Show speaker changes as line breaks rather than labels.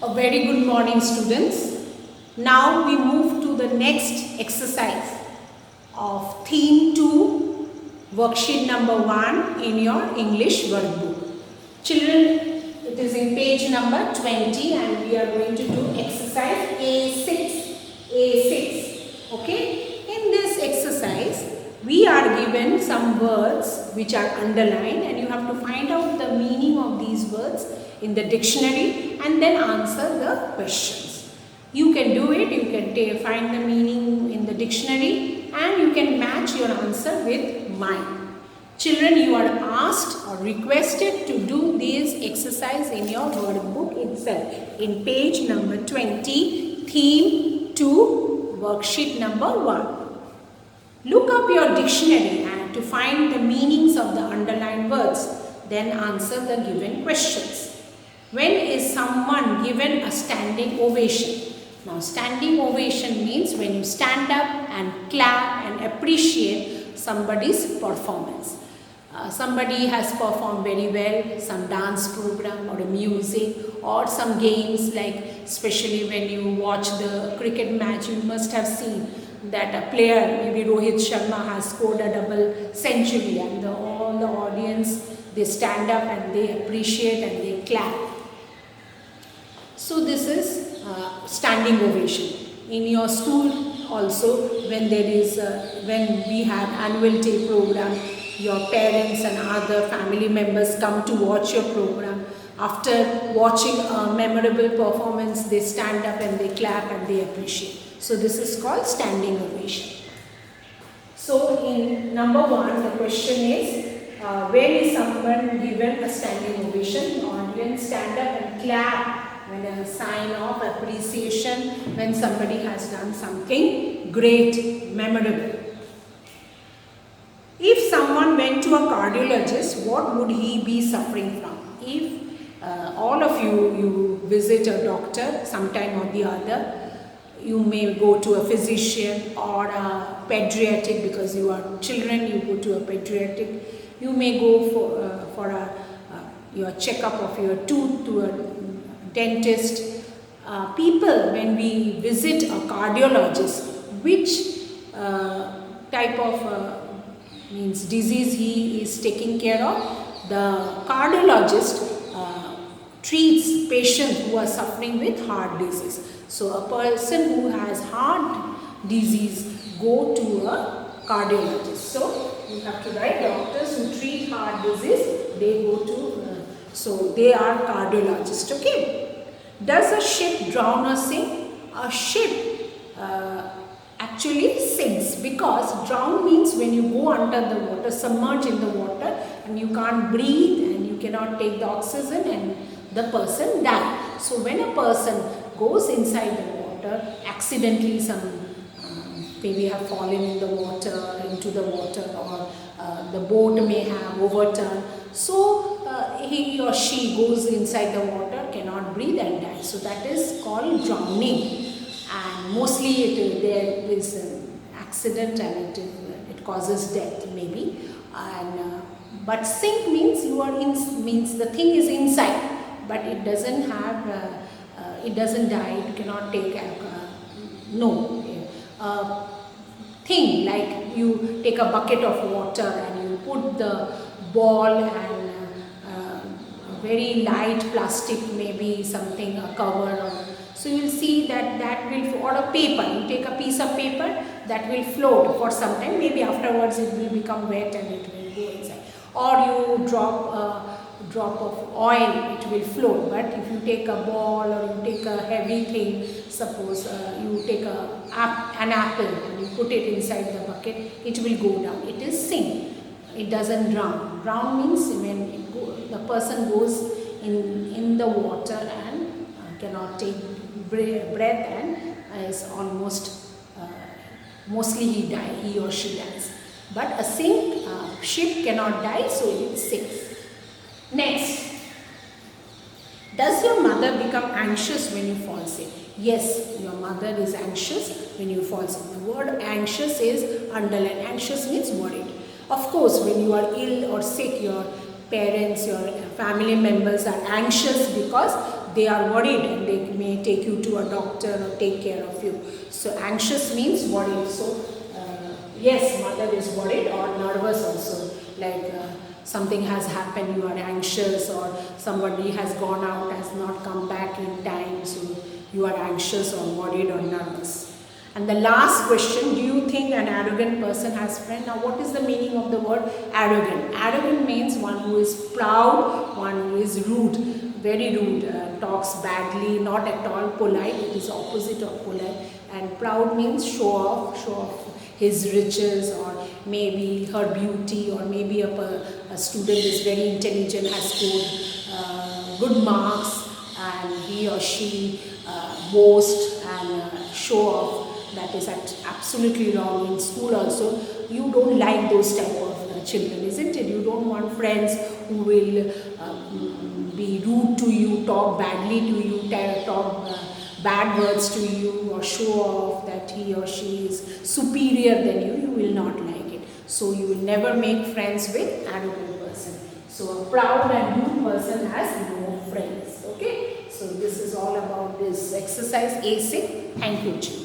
A very good morning, students. Now we move to the next exercise of theme 2, worksheet number 1 in your English workbook. Children, it is in page number 20 and we are going to do exercise A6. A6. Okay? In this exercise, we are given some words which are underlined and you have to find out the meaning of these words in the dictionary and then answer the questions. You can do it, you can find the meaning in the dictionary and you can match your answer with mine. Children, you are asked or requested to do this exercise in your workbook itself in page number 20, theme 2, worksheet number 1. Look up your dictionary and to find the meanings of the underlined words, then answer the given questions. When is someone given a standing ovation? Now, standing ovation means when you stand up and clap and appreciate somebody's performance. Somebody has performed very well, some dance program or a music or some games, like especially when you watch the cricket match, you must have seen that a player, maybe Rohit Sharma, has scored a double century and all the audience, they stand up and they appreciate and they clap. So this is standing ovation. In your school also, when when we have annual day program, your parents and other family members come to watch your program. After watching a memorable performance, they stand up and they clap and they appreciate. So this is called standing ovation. So in number 1, the question is, when is someone given a standing ovation? The audience stand up and clap when a sign of appreciation when somebody has done something great, memorable. If someone went to a cardiologist, what would he be suffering from? If all of you visit a doctor sometime or the other, you may go to a physician or a pediatric, because you are children, you go to a pediatric. You may go for your checkup of your tooth to a dentist. People, when we visit a cardiologist, which type of means disease he is taking care of? The cardiologist treats patients who are suffering with heart disease. So a person who has heart disease go to a cardiologist. So you have to write doctors who treat heart disease, they go to, so they are cardiologists. Okay. Does a ship drown or sink? A ship actually sinks, because drown means when you go under the water, submerge in the water and you can't breathe and you cannot take the oxygen and the person dies. So when a person goes inside the water, accidentally maybe have fallen in the water, into the water, or the boat may have overturned. So he or she goes inside the water, cannot breathe and dies. So that is called drowning. And mostly there is an accident and it causes death maybe. And but sink means means the thing is inside, but it doesn't have it doesn't die. It cannot take thing like you take a bucket of water and you put the ball and a very light plastic, maybe something, a cover, or so you will see that will, or a paper, you take a piece of paper that will float for some time, maybe afterwards it will become wet and it will go inside, or you drop a drop of oil, it will float. But if you take a ball or you take a heavy thing, suppose you take an apple and you put it inside the bucket, it will go down. It is sink. It doesn't drown. Drown means when the person goes in the water and cannot take breath and is almost mostly he or she dies. But a ship cannot die, so it sinks. Next, does your mother become anxious when you fall sick? Yes, your mother is anxious when you fall sick. The word anxious is underlined. Anxious means worried. Of course, when you are ill or sick, your parents, your family members are anxious because they are worried and they may take you to a doctor or take care of you. So anxious means worried. So yes, mother is worried or nervous also, like something has happened, you are anxious, or somebody has gone out, has not come back in time, so you are anxious or worried or nervous. And the last question, do you think an arrogant person has friend? Now what is the meaning of the word arrogant? Arrogant means one who is proud, one who is rude, very rude, talks badly, not at all polite, it is opposite of polite. And proud means show off his riches, or maybe her beauty, or maybe a student is very intelligent, has scored good marks, and he or she boast and show off. That is absolutely wrong. In school also, you don't like those type of children, isn't it? You don't want friends who will be rude to you, talk badly to you, talk bad words to you, or show off that he or she is superior than you. You will not like it. So you will never make friends with arrogant person. So a proud and rude person has no friends. Okay. So this is all about this exercise A6. Thank you, children.